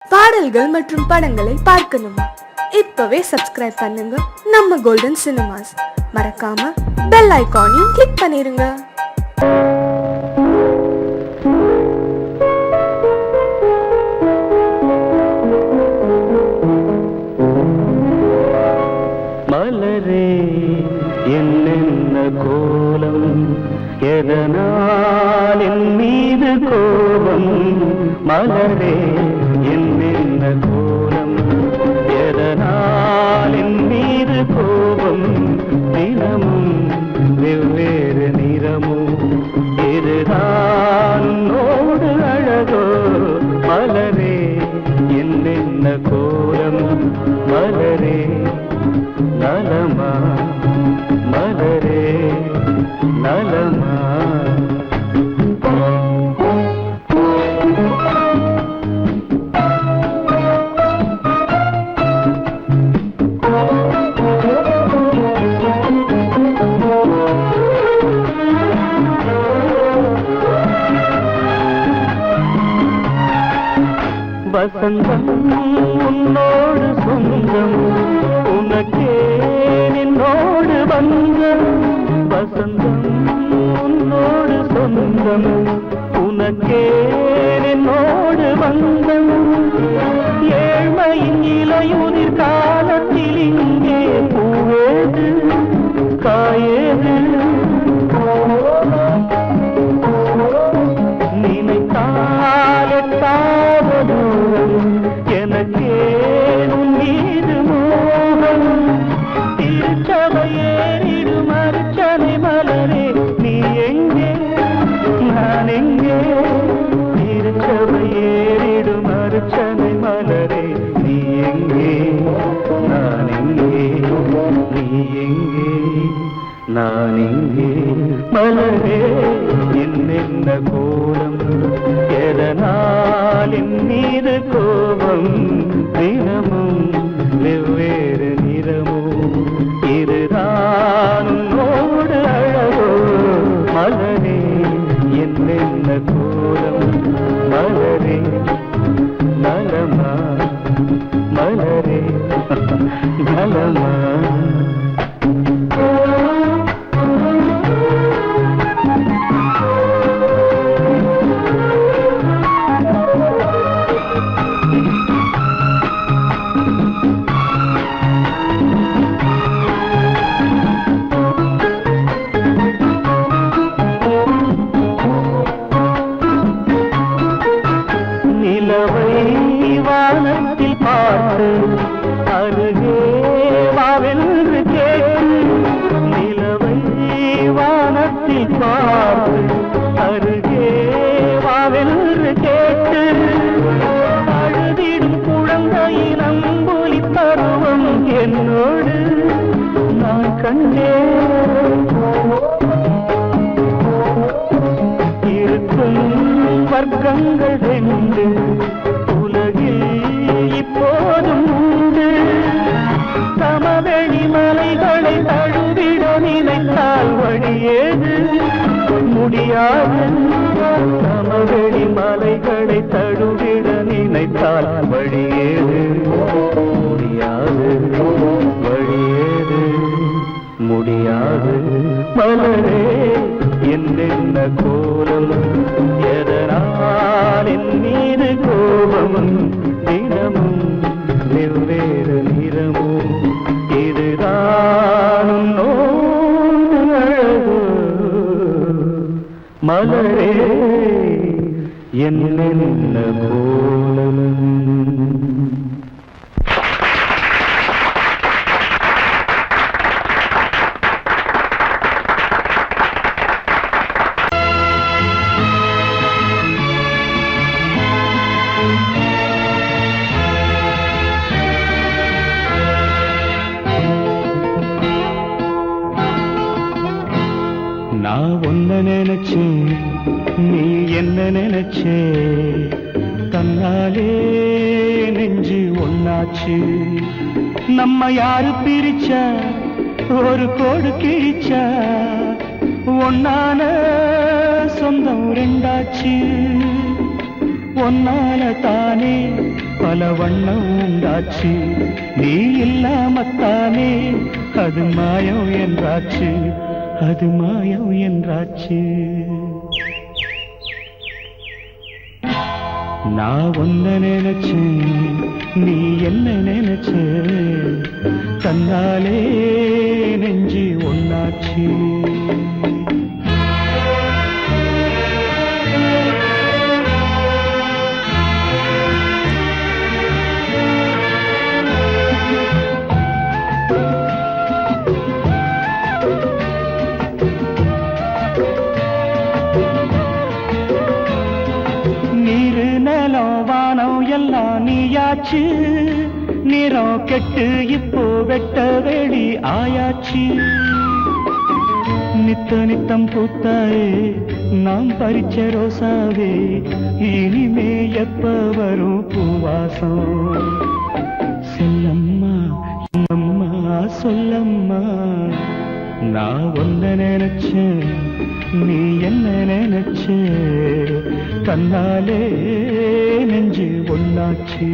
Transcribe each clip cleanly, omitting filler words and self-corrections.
பாடல்கள் மற்றும் படங்களை பார்க்கணுமா? இப்பவே சப்ஸ்கிரைப் பண்ணுங்க நம்ம கோல்டன் சினிமாஸ். மறக்காம பெல் ஐகானையும் கிளிக் பண்ணிருங்க. மலரே என்னென்ன கோலம், எதனால் என் மீது கோபம்? மலரே என்னென்ன கோலம், எதனால் என் மீது கோபம்? தினமும் வெவ்வேறு நிறமும், இதுதான் உன்னோடு அழகோ? மலரே என்னென்ன கோலம், மலரே நலமா, மலரே நலமா? வசந்தம் உன்னோடு சொந்தம், உனக்கே நின்னோடு பந்தம். வசந்தம் உன்னோடு சொந்தம், உனக்கே நின்னோடு பந்தம். ஏழ்மையின் இலையுதிர் காலத்தில் இங்கே பூவேது காயேது? நினைத்தால் எட்டாவது எனக்கே உன் மீது மோகம். திருச்சபையேறிடும் அர்ச்சனை மலரே நீ எங்கே, நான் எங்கே? திருச்சபையேறிடும் அர்ச்சனை மலரே நீ எங்கே, நான் எங்கே? நீ எங்கே, நான் எங்கே? மலரே என்னென்ன கோலம், எதனால் என் மீது கோபம்? தினமும் வெவ்வேறு நிறமும், இதுதான் உன்னோடு அழகோ? மலரே என்னென்ன கோலம், மலரே நலமா, மலரே நலமா? நிலவை வானத்தில் பார்த்து அருகே வாவென்று கேட்டு, நிலவை வானத்தில் பார்த்து அருகே வாவென்று கேட்டு, அழுதிடும் குழந்தையின் அம்புலி பருவம் என்னோடு நான் கண்டேன். இருக்கும் வர்க்கங்கள் ரெண்டு உலகில் இப்போதும் உண்டு. சமவெளி மலைகளை தழுவிட நினைத்தால் வழியேது? முடியாது. சமவெளி மலைகளை தழுவிட நினைத்தால் வழியேது? முடியாது. வழியேது? முடியாது. மலரே என்னென்ன கோலம், எதனால் என் மீது கோபம்? தினமும் வெவ்வேறு நிறமும், இதுதான் உன்னோடு அழகோ? மலரே என்னென்ன கோலம். நான் ஒன்ன நினைச்சேன், நீ என்ன நினைச்சே? தன்னாலே நெஞ்சு ஒன்னாச்சு. நம்ம யாரு பிரிச்சா ஒரு கோடு கிழிச்சா? ஒன்னான சொந்தம் ரெண்டாச்சு. ஒன்னால தானே பல வண்ணம் உண்டாச்சு. நீ இல்லாமத்தானே அது மாயம் என்றாச்சு, அது மாயம் என்றாச்சு. நான் ஒன்ன நினைச்சேன், நீ என்ன நினைச்ச, தன்னாலே நெஞ்சு ஒன்னாச்சு. எல்லாம் நீயாச்சு, நிறம் கெட்டு இப்போ வெட்ட வெளி ஆயாச்சு. நித்த நித்தம் பூத்தாயே நாம் பறிச்ச ரோசாவே, இனிமே எப்ப வரும் பூவாசம். செல்லம்மா அம்மா சொல்லம்மா, நான் ஒன்ன நினைச்சேன், நீ என்ன நினைச்ச, தன்னாலே நெஞ்சு ஒன்னாச்சு.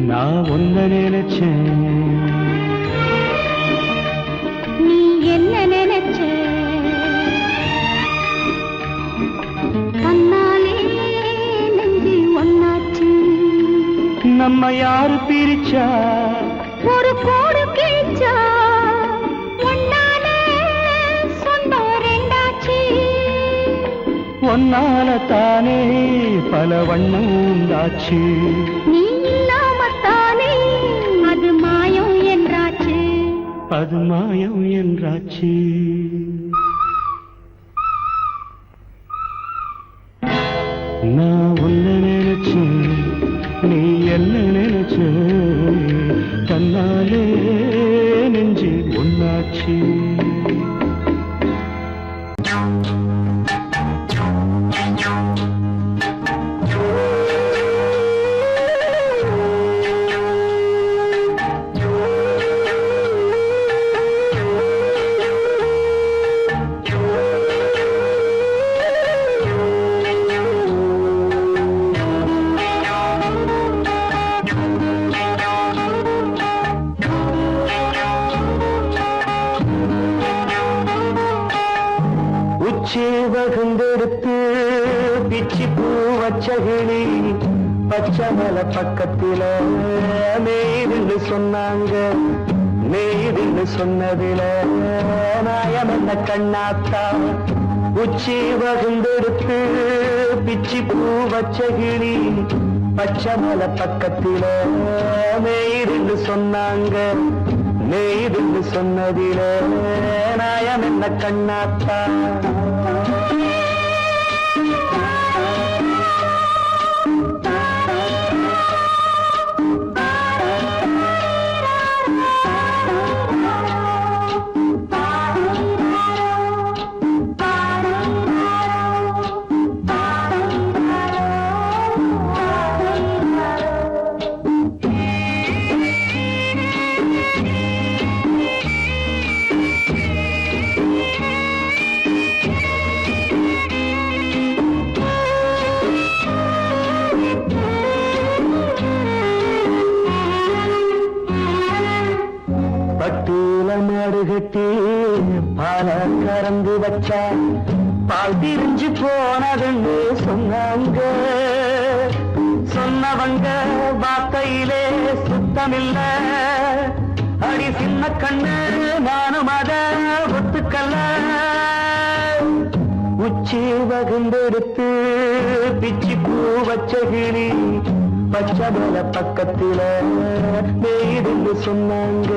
நான் ஒன்ன நினைச்சேன், நீ என்ன நினைச்ச, தன்னாலே நெஞ்சு ஒன்னாச்சு. நம்ம யாரு பிரிச்சா, ஒரு கோடு கிழிச்சா, ஒன்னாலே சொந்தம் ரெண்டாச்சு. ஒன்னால தானே பல வண்ணம் உண்டாச்சு. நீ இல்லாமத்தானே அது மாயம் என்றாச்சு, அது மாயம் என்றாச்சு. நான் உன்ன நினைச்சேன், நீ என்ன நினைச்ச, தன்னாலே நெஞ்சு ஒன்னாச்சு. வகுந்தெடுத்து பிச்சி பூ வச்சகிளி பச்சை மலை பக்கத்தில மேய்துன்னு சொன்னாங்க. மேய்துன்னு சொன்னதில நாயம் என்ன கண்ணாத்தா. உச்சி வகுந்தெடுத்து பிச்சி பூ வச்சகிளி பச்சை மலை பக்கத்தில மேய்துன்னு சொன்னாங்க. மேய்துன்னு சொன்னதில நாயம் என்ன கண்ணாத்தா. பால கறந்து வச்சா பால் திரிஞ்சு போனதுன்னு சொன்னாங்க. சொன்னவங்க வார்த்தையிலே சுத்தமில்ல. அடி சின்ன கண்ணு நானும் அத ஒத்துக்கல்ல. உச்சி வகுந்தெடுத்து பிச்சி பூ வச்ச கிளி பச்சை மலை பக்கத்தில மேய்துன்னு சொன்னாங்க.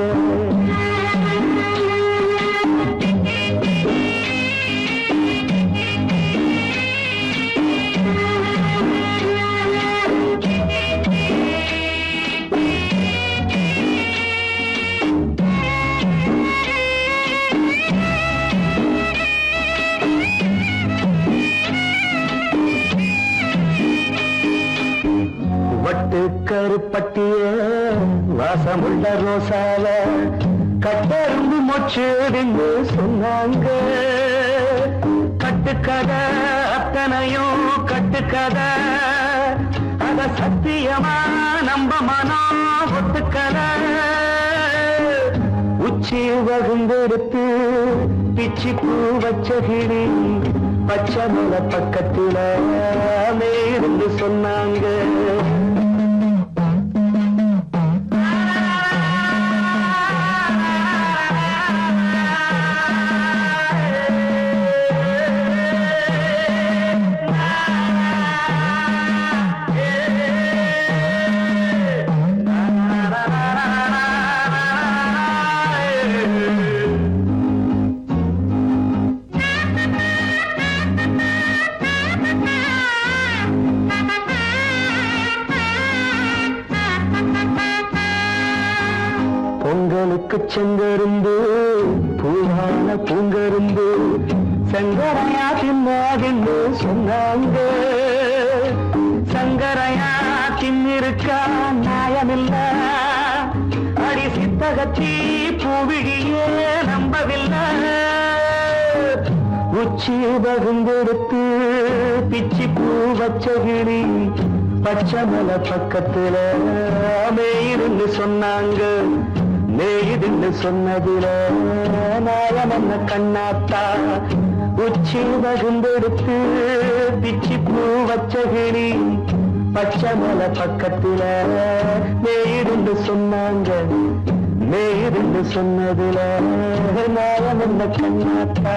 வட்டு கருப்பட்டிய வாசமுள்ள ரோசால கட்டெருந்து மொச்சுதுன்னு சொன்னாங்க. கட்டுக்கதை அத்தனையும் கட்டுக்கதை, அத சத்தியமா நம்ப மனம் ஒத்துக்கதை. உச்சி வகுந்தெடுத்து பிச்சி பூ வச்ச கிளி பச்சை மலை பக்கத்தில மேருந்து சொன்னாங்க. பொங்கலுக்கு செங்கருந்து பூவான பூங்கருந்து சங்கரையா தின்னாதின்னு சொன்னாங்க. சங்கரையா தின்னிருக்கா நியாயமில்ல. அடி சித்தகத்தி பூவிழியே நம்பவில்லை. உச்சி பகுந்தெடுத்து பிச்சி பூ வச்ச கிளி பச்சை மலை பக்கத்துல மேயிருந்து சொன்னாங்க. மேயிருந்து சொன்னதில நாயம் என்ன கண்ணாத்தா. உச்சி பகுந்தெடுத்து பிச்சி பூ வச்ச கிளி பச்சை மலை பக்கத்துல மேயிருந்து சொன்னாங்க. மேயிருந்து சொன்னதில நாயம் என்ன கண்ணாத்தா.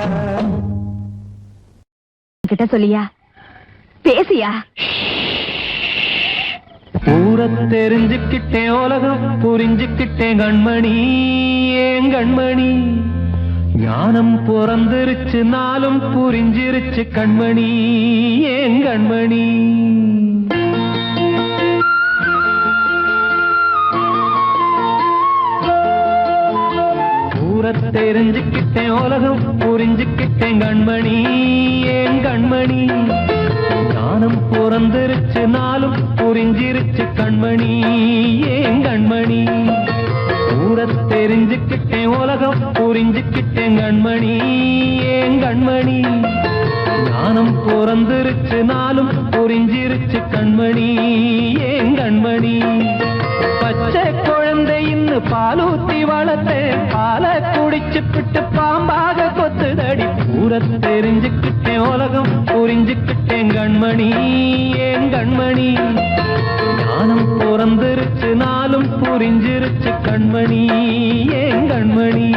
கிட்ட சொல்லியா பேசியா? ஊரை தெரிஞ்சுக்கிட்டேன், உலகம் புரிஞ்சுக்கிட்டேன் கண்மணி. ஏன் கண்மணி ஞானம் பிறந்திருச்சு, நாளும் புரிஞ்சிருச்சு கண்மணி. ஏன் கண்மணி ஊரை தெரிஞ்சுக்கிட்டேன், உலகம் புரிஞ்சுக்கிட்டேன் கண்மணி. ஏன் கண்மணி ஞானம் பிறந்திருச்சு, நாளும் புரிஞ்சிருச்சு கண்மணி. ஏன் கண்மணி ஊரை தெரிஞ்சுக்கிட்டேன், உலகம் புரிஞ்சுக்கிட்டேன் கண்மணி. ஏன் கண்மணி ஞானம் பிறந்திருச்சு, நாளும் புரிஞ்சிருச்சு கண்மணி. ஏன் கண்மணி பச்சை குழந்தை இன்னும் பாலூத்தி வளர்த்தேன், பாலை குடிச்சு பிட்டு பாம்பாக கொத்துதடி. ஊரை தெரிஞ்சுக்கிட்டேன், உலகம் புரிஞ்சுக்கிட்டேன் கண்மணி. ஏன் கண்மணி ஞானம் பிறந்திருச்சு, நாளும் புரிஞ்சிருச்சு கண்மணி. ஏன் கண்மணி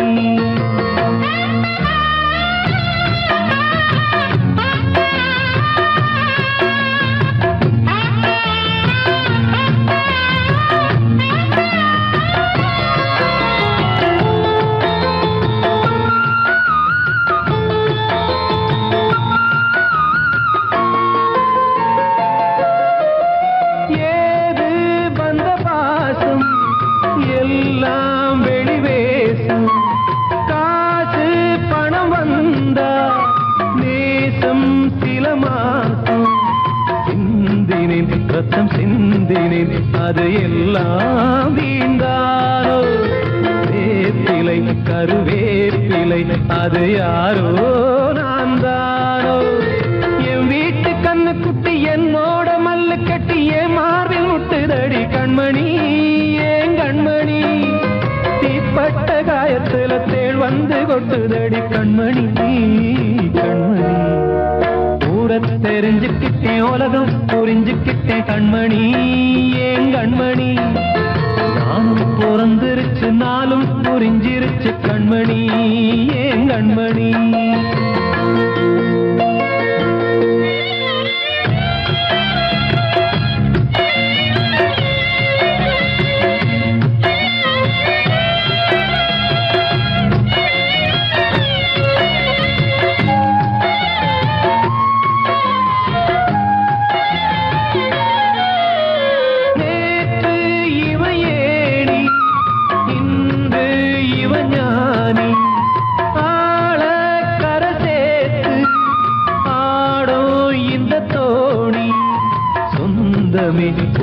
ரத்தம் சிந்தினேன், அது எல்லாம் வீண்டாரோ. வேப்பிலை கருவேப்பிலை அது யாரோ நான் தானோ. என் வீட்டு கண்ணு குட்டி என்னோட மல்லு கட்டி என் மார்பில் முட்டுதடி கண்மணி. ஏன் கண்மணி தீப்பட்ட காயத்துல தேழ்வ வந்து கொட்டுதடி கண்மணி கண்மணி. ஊரை தெரிஞ்சுக்கிட்டேன் உலகம் புரிஞ்சுக்கிட்டேன் கண்மணி ஏன் கண்மணி. நானும் பிறந்திருச்சு நாளும் புரிஞ்சிருச்சு கண்மணி ஏன் கண்மணி.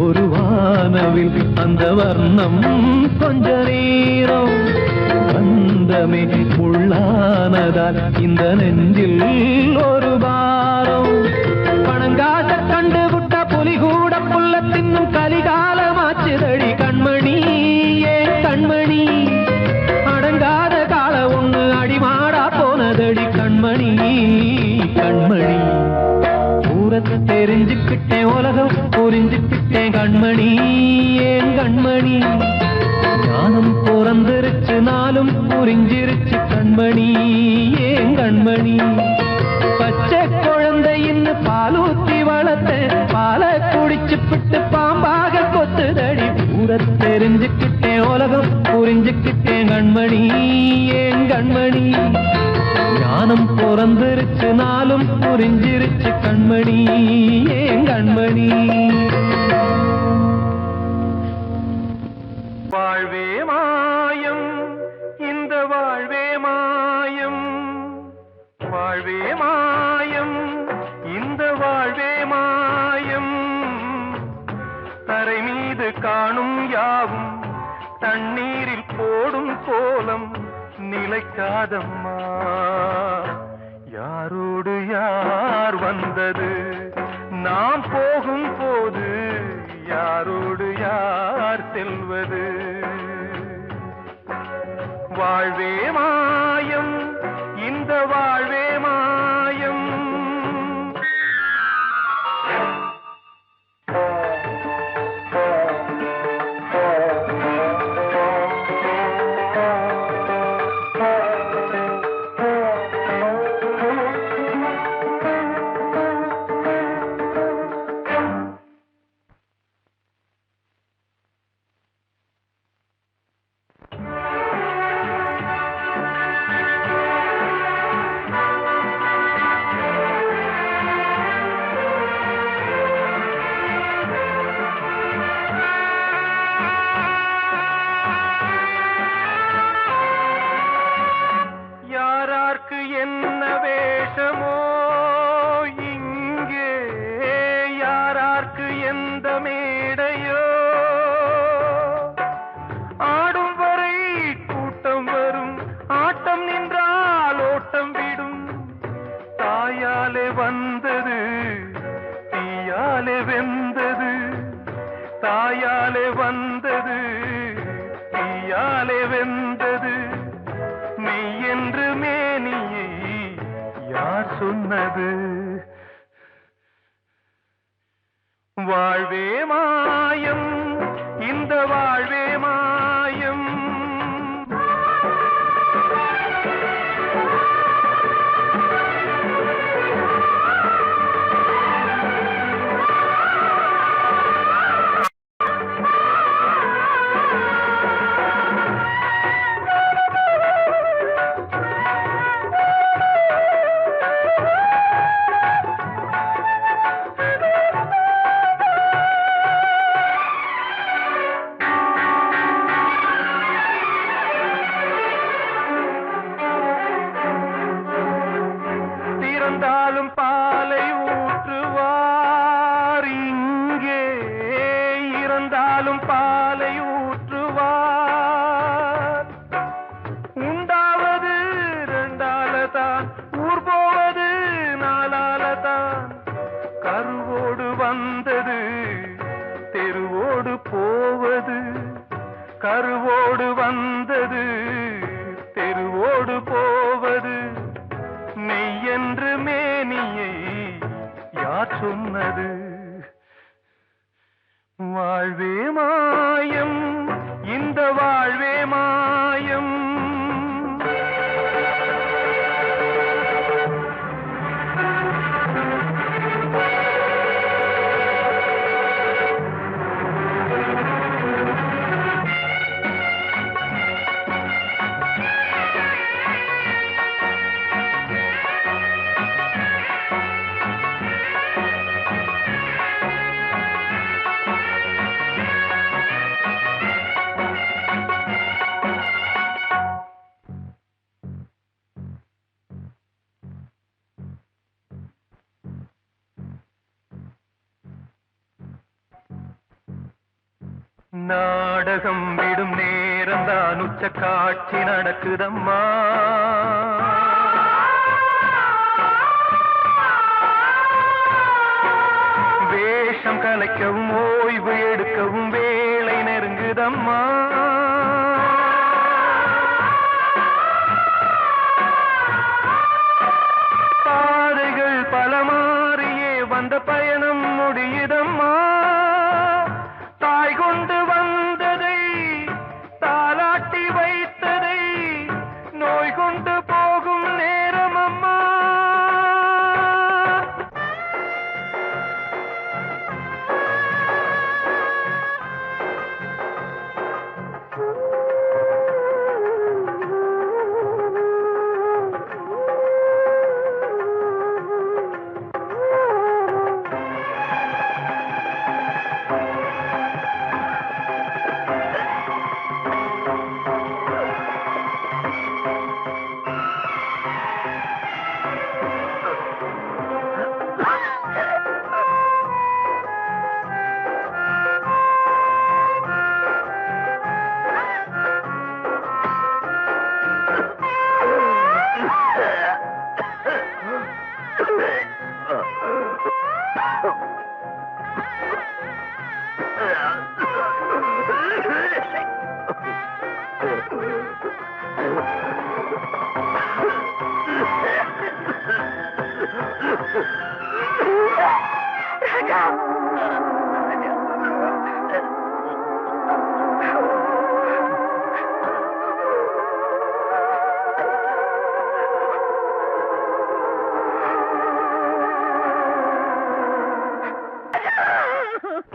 ஒரு வானவில் அந்த வர்ணம் கொஞ்ச நேரம் வந்தமே உள்ளானதால் இந்த நெஞ்சில் ஒரு பாரம். பணங்காச கண்டு விட்ட புலி கூட புல்ல தின்னும் கலிகாலமாச்சுதடி கண்மணி ஏன் கண்மணி. அடங்காத கால ஒண்ணு அடிமாடா போனதடி கண்மணி கண்மணி. ஊரத்தை தெரிஞ்சுக்கிட்டேன் உலகம் புரிஞ்சுக்கிட்டேன் கண்மணி ஏன் கண்மணி. ஞானம் பிறந்திருச்சு நாளும் புரிஞ்சிருச்சு கண்மணி ஏன் கண்மணி. பச்சை குழந்தை இன்னும் பாலூத்தி வளர்த்த பாலை குடிச்சு பிட்டு பாம்பாக கொத்துதடி. ஊரத்தை தெரிஞ்சுக்கிட்டேன் உலகம் புரிஞ்சுக்கிட்டேன் கண்மணி ஏன் கண்மணி. ஞானம் பிறந்திருச்சு நாளும் புரிஞ்சிருச்சு கண்மணி ஏன் கண்மணி. வாழ்வே மாயம் இந்த வாழ்வே மாயம். வாழ்வே மாயம் இந்த வாழ்வே மாயம். தரை மீது காணும் யாவும் தண்ணீரில் போடும் கோலம் நிலைக்காதம்மா. யாரோடு யார் வந்தது நாம் போகும் போது யாரோடு யார் செல்வது. வாழ்வே மாயம் இந்த வாழ்வே மாயம். என்ன வேஷமோ இங்கே யாரார்க்கு எந்த மேடையோ. ஆடும் வரை கூட்டம் வரும் ஆட்டம் நின்றால் ஓட்டம் விடும். தாயாலே வந்தது தீயாலே வெந்தது. தாயாலே வந்தது தீயாலே வெந்தது. மெய் என்று மேனியை யார் சொன்னது. வாழ்வே மாயம் இந்த வாழ்வே மாயம். இறந்தாலும் பாலை ஊற்றுவார் இங்கே. இறந்தாலும் பாலை ஊற்றுவார். உண்டாவது ரெண்டாலதான் ஊர் போவது நாலாலதான். கருவோடு வந்தது தெருவோடு போவது. கருவோடு வந்தது தெருவோடு சொன்னது வாழ்வே மாயம் இந்த வாழ்வே மாயம் நாடகம் விடும் நேரம் தான் உச்ச காட்சி நடக்குதம்மா வேஷம் கலைக்கவும் ஓய்வு எடுக்கவும் வேளை நெருங்குதம்மா பாதைகள் பல மாறியே வந்த பயணம் முடியுதம்மா தாய் கொண்டு வந்ததை தாலாட்டி வைத்ததை நோய் கொண்டு போகும் நேரம் அம்மா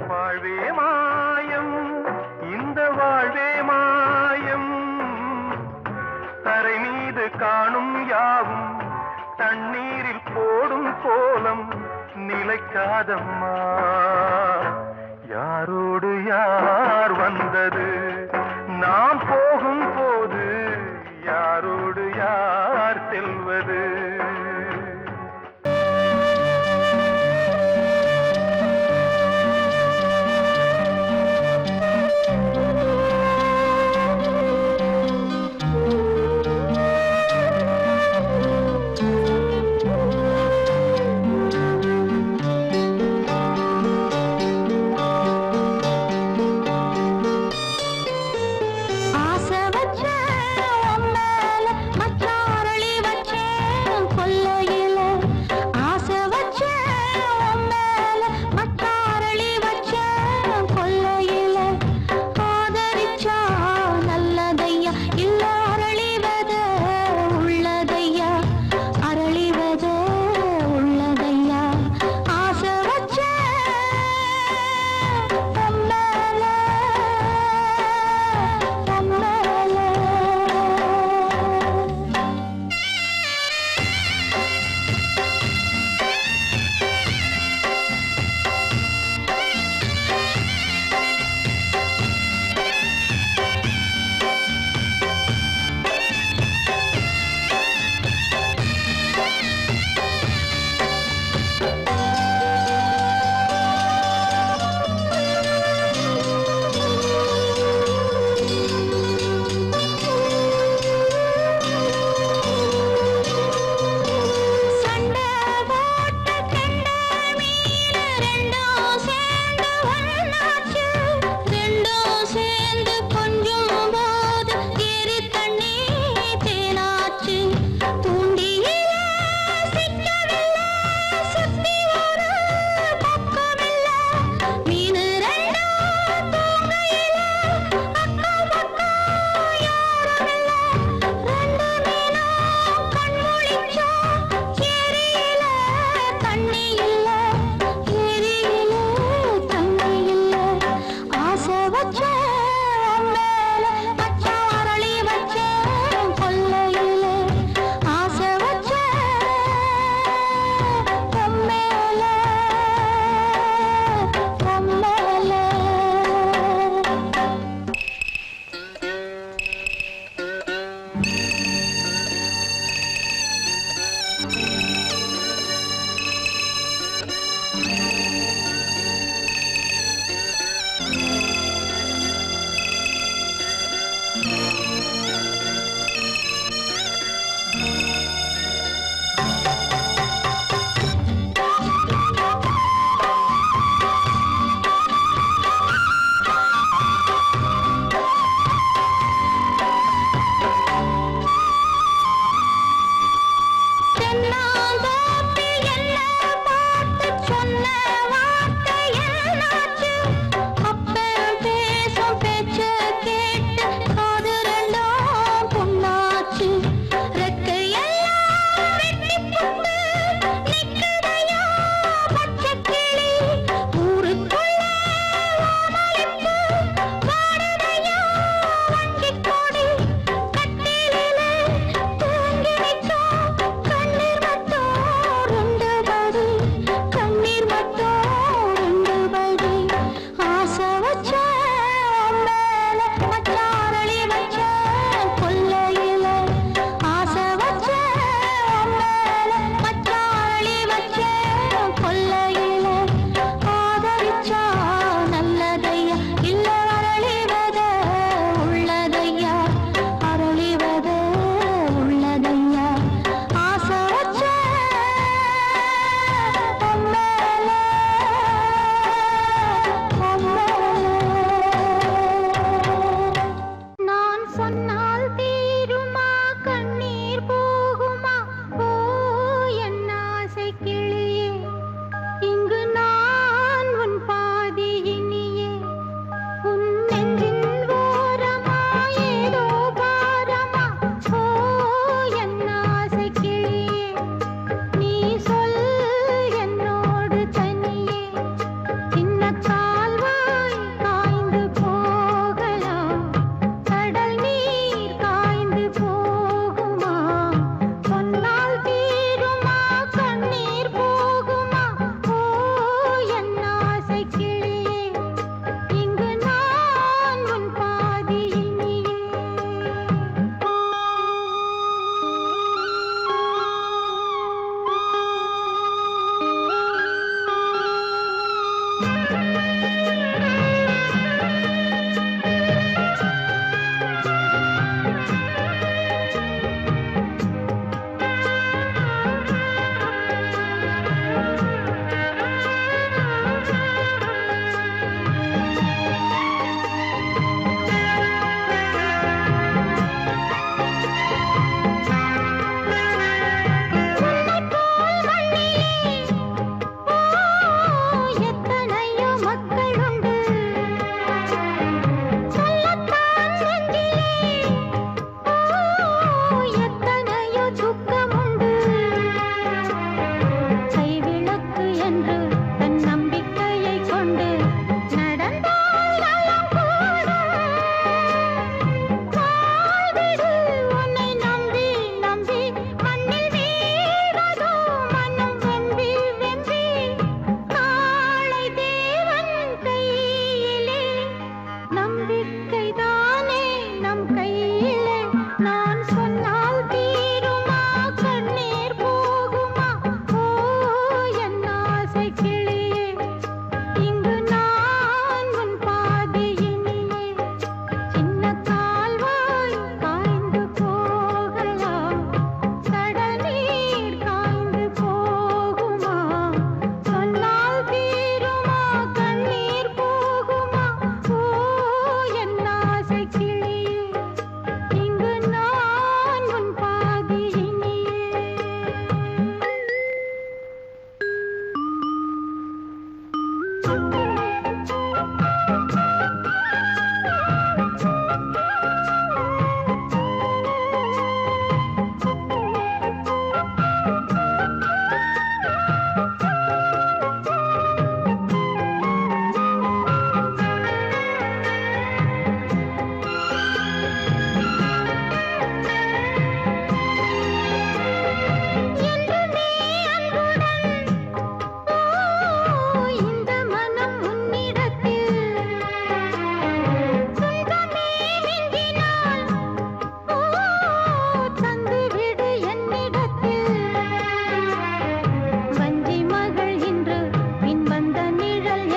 வாழ்வே மாயம் இந்த வாழ்வே மாயம் தரை மீது காணும் யாவும் தண்ணீரில் போடும் கோலம் நிலைக்காதம்மா யாரோடு யார் வந்தது நாம் போகும் போது யாரோடு யார் செல்வது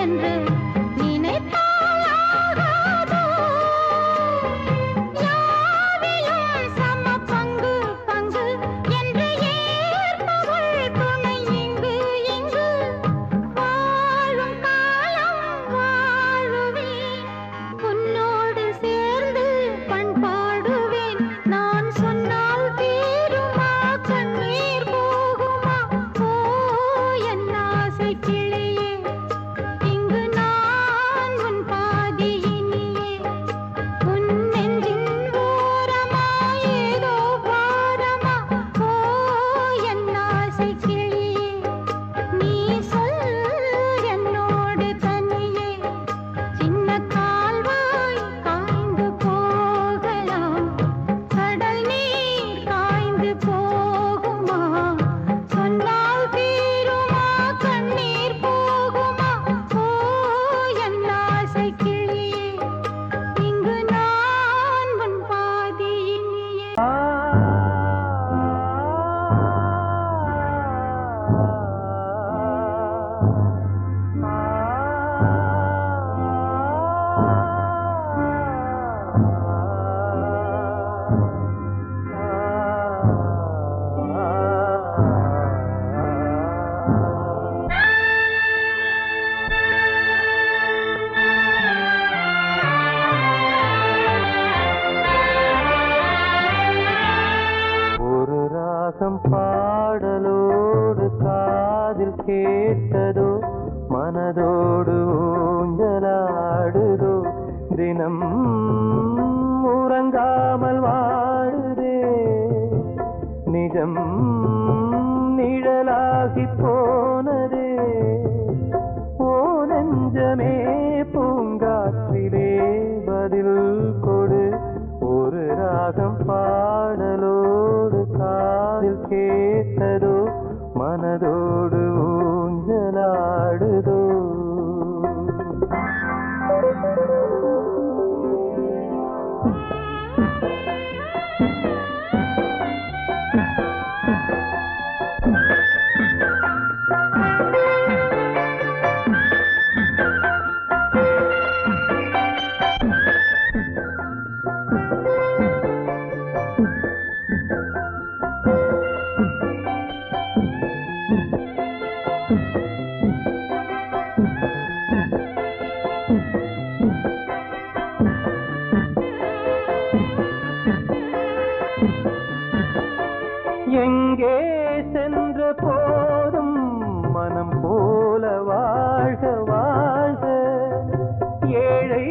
என்று நினைத்தாயாகாதோ யாவிலும் சம பங்கு பங்கு என்று ஏற்பவள் துணை இங்கு இங்கு வாழும் காலம் வாழுவேன் உன்னோடு சேர்ந்து பண்பாடுவேன் நான் சொன்னால் தீருமா கண்ணீர் போகுமா ஓ என் ஆசை கிளியே இங்கு நான் உன் பாதியினியே உன் நெஞ்சின் ஓரமா ஏதோ பாரமா ஓ என் ஆசை கிளியே நீ சொல் என்னோடு தனியே சின்ன கால்வாய் காய்ந்து போகலாம் கடல் நீர் காய்ந்து போகுமா சொன்னால் தீருமா கண்ணீர் போகுமா ஓ என் ஆசை கிளியே இங்கு நான் உன் பாதியினியே ஒரு ராகம் பாடலோடு காதில் கேட்டதோ மனதோடு ஊஞ்சலாடுதோ தினம் உறங்காமல் வாழுதே நிஜம் நிழலாகி போனதே ஓ நெஞ்சமே பூங்காற்றிலே பதில் கொடு ஒரு ராகம் பாடலோடு காதில் கேட்டதோ மனதோடு ஊஞ்சலாடுதோ எங்கே சென்ற போதும் மனம் போல வாழ்க வாழ்க ஏழை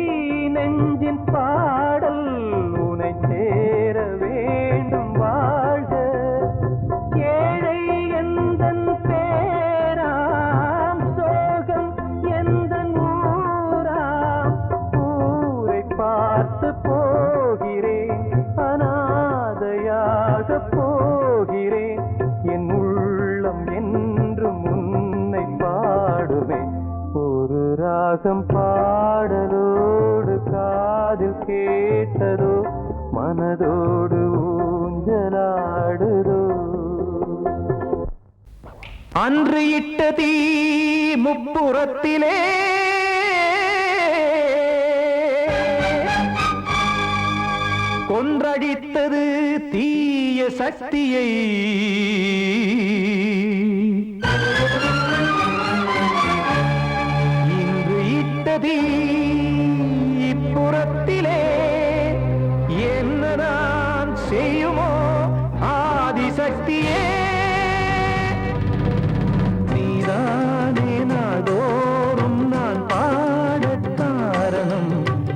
நெஞ்சின் பாடல் உனை சேர வேண்டும் வாழ்க ஏழை எந்தன் பேராம் சோகம் எந்தன் ஊராம் ஊரை பார்த்து போகிறேன் அனாதையாக போகிறேன் என் உள்ளம் என்றும் உன்னை பாடுவேன் ஒரு ராகம் பாடலோடு காதில் கேட்டதோ மனதோடு ஊஞ்சலாடுதோ அன்று இட்ட தீ முப்புறத்திலே கொன்றடித்தது தீய சக்தியை இன்று இட்டது இப்புறத்திலே என்ன நான் செய்யுமோ ஆதிசக்தியே நீதானே நாடோறும் நான் பாடக் காரணம்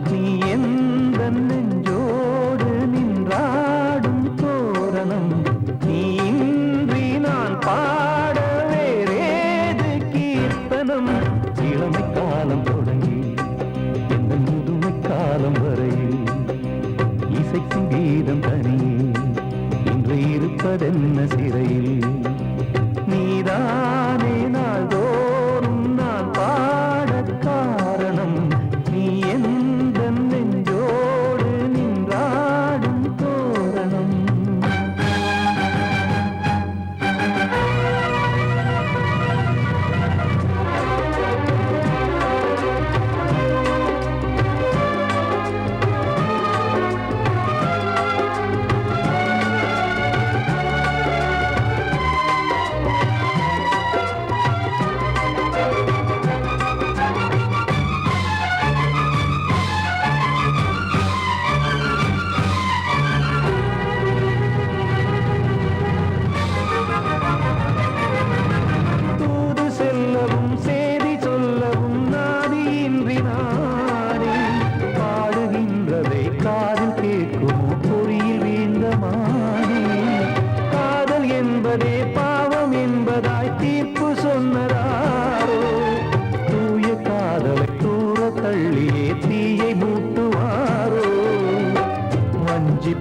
நீ எந்த நெஞ்சோடு நின்றாடும் தோரணம் நீ இன்றி நான் பாட வேறேது கீர்த்தனம் இளமை காலம் தொடங்கி எந்த முதுமை காலம் வரையில் இசைக்கும் கீதம் தனியே இன்று இருப்பதென்ன சிறையில் நீதானே நாள்தோறும் நான் பாடக் காரணம் நீ எந்த நெஞ்சோடு நின்றாடும் தோரணம்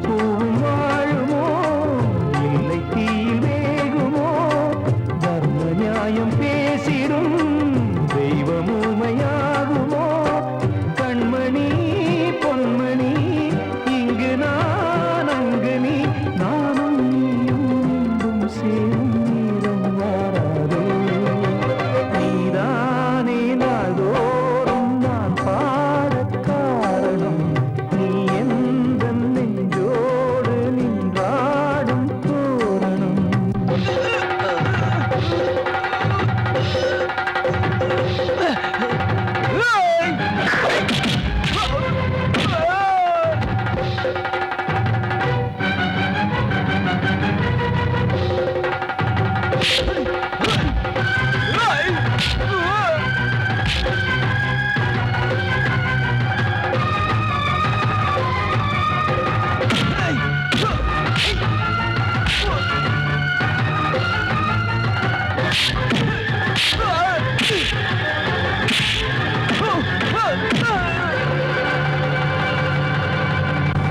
பூவும் வாழுமோ இல்லை தீயில் வேகுமோ தர்ம நியாயம் பேசிடும் தெய்வம் ஊமையாகுமோ கண்மணி பொன்மணி இங்கு நான் அங்கு நீ நானும் நீயும் மீண்டும் சேரும் நேரம் வாராதே நீதானே நாள்தோறும் நான் பாடக் காரணம் நீ எந்த நெஞ்சோடு நின்றாடும் தோரணம்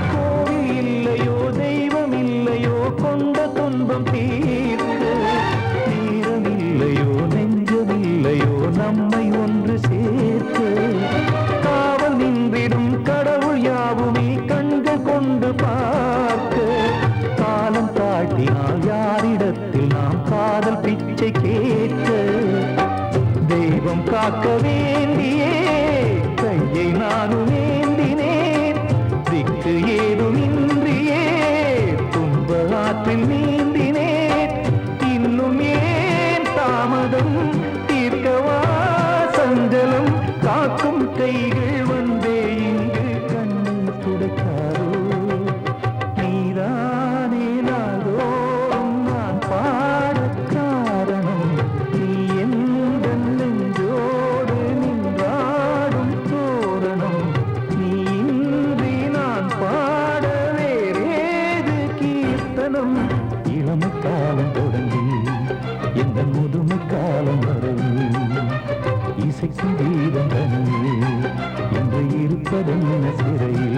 கோவில் இல்லையோ தெய்வம் இல்லையோ கொண்ட துன்பம் தீர்க்க நேரம் இல்லையோ நெஞ்சமில்லையோ நம்மை ஒன்று சேர்க்க காவல் நின்றிடும் கடவுள் யாவுமே கண்கள் கொண்டு பார்க்க காலம் தாட்டினால் யாரிடத்தில் நாம் காதல் பிச்சை கேட்க தெய்வம் காக்க வேண்டியே கையை நானும் ஏந்தினேன் திக்கு ஏதுமின்றியே துன்ப ஆற்றில் நீந்தினேன் இன்னும் ஏன் தாமதம் தீர்க்கவா சஞ்சலம் காக்கும் கைகள் வந்தே இங்கு கண்ணீர் துடைக்காரோ நீதானே நாள்தோறும் நான் பாடக் காரணம் நீ எந்த நெஞ்சோடு நின்றாடும் தோரணம் நீ இன்றி நான் பாட வேறேது கீர்த்தனம் இளமை காலம் தொடங்கி எந்த முதுமை காலம் வரையில் இசைக்கும் கீதம் தனியே இன்று இருப்பதென்ன சிறையில்